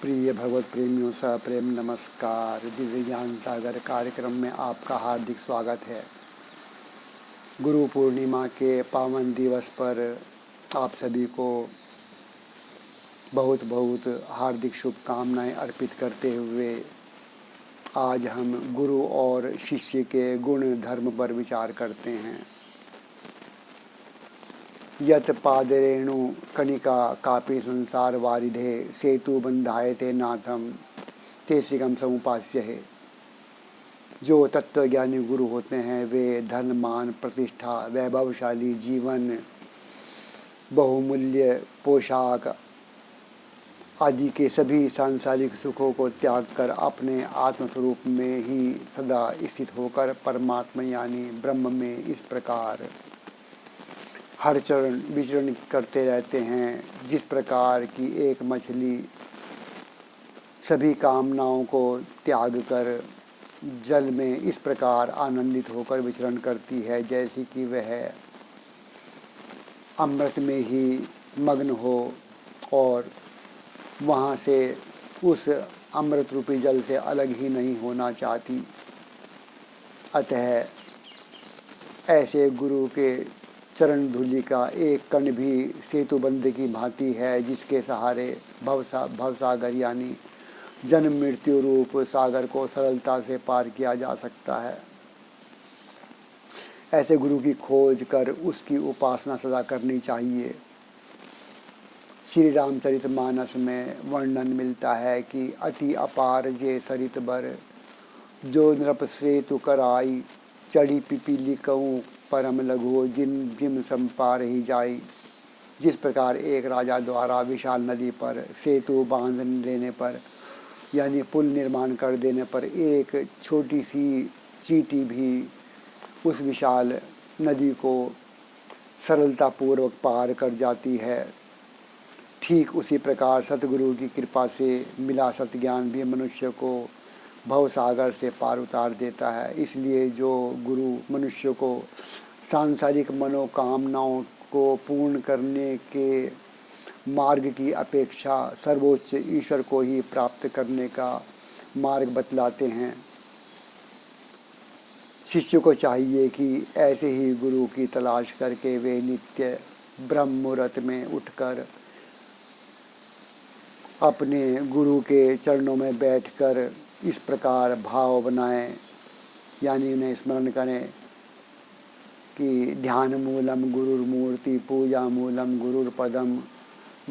प्रिय भगवत प्रेमियों सा प्रेम नमस्कार। दिव्य ज्ञान सागर कार्यक्रम में आपका हार्दिक स्वागत है। गुरु पूर्णिमा के पावन दिवस पर आप सभी को बहुत बहुत हार्दिक शुभकामनाएं अर्पित करते हुए आज हम गुरु और शिष्य के गुण धर्म पर विचार करते हैं। यत पादरेणु कणिका कापि संसार वारिधे सेतु बंधायते नाथम तेसिकम समुपास्य है। जो तत्वज्ञानी गुरु होते हैं वे धन मान प्रतिष्ठा वैभवशाली जीवन बहुमूल्य पोशाक आदि के सभी सांसारिक सुखों को त्याग कर अपने आत्मस्वरूप में ही सदा स्थित होकर परमात्मा यानी ब्रह्म में इस प्रकार हर चरण विचरण करते रहते हैं, जिस प्रकार की एक मछली सभी कामनाओं को त्याग कर जल में इस प्रकार आनंदित होकर विचरण करती है जैसे कि वह अमृत में ही मग्न हो और वहाँ से उस अमृत रूपी जल से अलग ही नहीं होना चाहती। अतः ऐसे गुरु के चरण धूलि का एक कण भी सेतुबंध की भांति है, जिसके सहारे भवसागर यानी जन्म मृत्यु रूप सागर को सरलता से पार किया जा सकता है। ऐसे गुरु की खोज कर उसकी उपासना सदा करनी चाहिए। श्री रामचरितमानस में वर्णन मिलता है कि अति अपार जे सरित बर जो नृप सेतु कराई चढ़ी पिपीली कहूँ परम लघु जिन जिम संपार ही जाई। जिस प्रकार एक राजा द्वारा विशाल नदी पर सेतु बांध देने पर यानी पुल निर्माण कर देने पर एक छोटी सी चींटी भी उस विशाल नदी को सरलतापूर्वक पार कर जाती है, ठीक उसी प्रकार सतगुरु की कृपा से मिला सतज्ञान भी मनुष्य को भवसागर से पार उतार देता है। इसलिए जो गुरु मनुष्य को सांसारिक मनोकामनाओं को पूर्ण करने के मार्ग की अपेक्षा सर्वोच्च ईश्वर को ही प्राप्त करने का मार्ग बतलाते हैं, शिष्य को चाहिए कि ऐसे ही गुरु की तलाश करके वे नित्य ब्रह्म मुहूर्त में उठकर अपने गुरु के चरणों में बैठकर इस प्रकार भाव बनाएं, यानी उन्हें स्मरण करें कि ध्यान मूलम गुरुर्मूर्ति पूजा मूलम गुरुर्पदम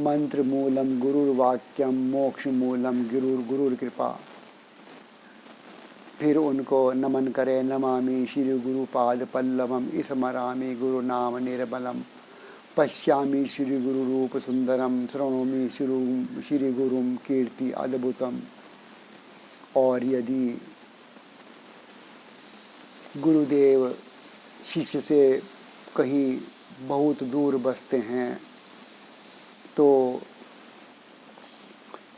मंत्र मूलम गुरुर्वाक्यम मोक्ष मूलम गुरुर कृपा। फिर उनको नमन करें। नमामि श्री गुरुपाद पल्लवम स्मरामि गुरु नाम निर्बलम पश्यामि श्री गुरु रूप सुंदरम श्रृणोमि श्री गुरुम कीर्ति अद्भुतम। और यदि गुरुदेव शिष्य से कहीं बहुत दूर बसते हैं तो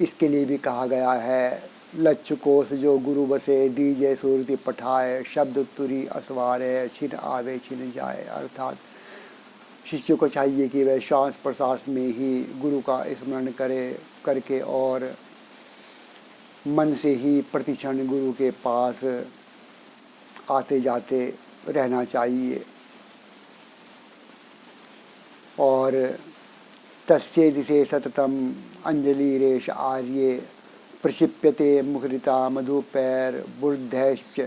इसके लिए भी कहा गया है, लक्ष्य कोश जो गुरु बसे दीजे सुरति पठाए शब्द तुरी असवारे छिन आवे छिन जाए। अर्थात शिष्य को चाहिए कि वह श्वास प्रश्वास में ही गुरु का स्मरण करके और मन से ही प्रतिक्षण गुरु के पास आते जाते रहना चाहिए। और तस्ये दिशे सततम अंजलि रेश आर्ये प्रक्षिप्यते मुखरिता मधुपैर बुद्धैश्च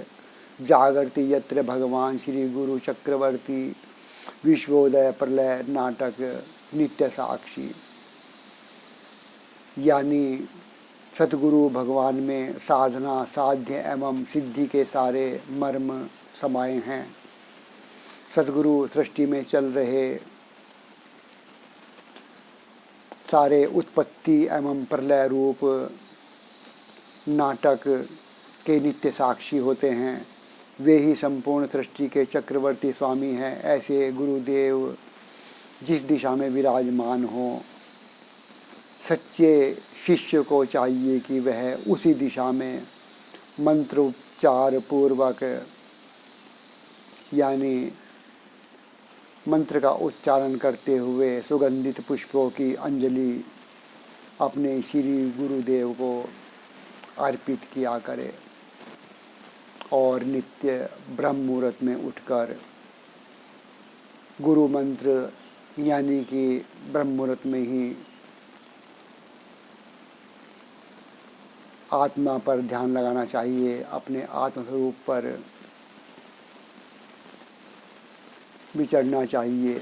जागर्ति यत्र भगवान श्री गुरु चक्रवर्ती विश्वोदय प्रलय नाटक नित्य साक्षी। यानी सतगुरु भगवान में साधना साध्य एवं सिद्धि के सारे मर्म समाये हैं। सतगुरु सृष्टि में चल रहे सारे उत्पत्ति एवं प्रलय रूप नाटक के नित्य साक्षी होते हैं। वे ही संपूर्ण सृष्टि के चक्रवर्ती स्वामी हैं। ऐसे गुरुदेव जिस दिशा में विराजमान हो, सच्चे शिष्य को चाहिए कि वह उसी दिशा में मंत्रोच्चार पूर्वक यानी मंत्र का उच्चारण करते हुए सुगंधित पुष्पों की अंजलि अपने श्री गुरुदेव को अर्पित किया करे और नित्य ब्रह्म मुहूर्त में उठकर गुरु मंत्र यानी कि ब्रह्म मुहूर्त में ही आत्मा पर ध्यान लगाना चाहिए, अपने आत्मस्वरूप पर विचरना चाहिए।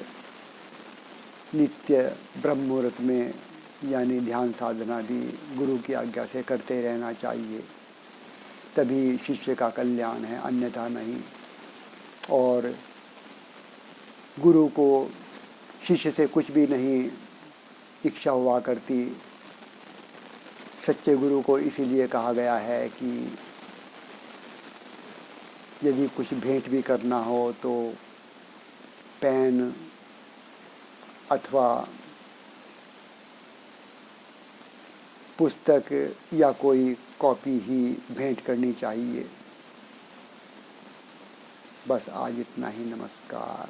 नित्य ब्रह्म मुहूर्त में यानी ध्यान साधना भी गुरु की आज्ञा से करते रहना चाहिए, तभी शिष्य का कल्याण है, अन्यथा नहीं। और गुरु को शिष्य से कुछ भी नहीं इच्छा हुआ करती। सच्चे गुरु को इसीलिए कहा गया है कि यदि कुछ भेंट भी करना हो तो पेन अथवा पुस्तक या कोई कॉपी ही भेंट करनी चाहिए। बस आज इतना ही। नमस्कार।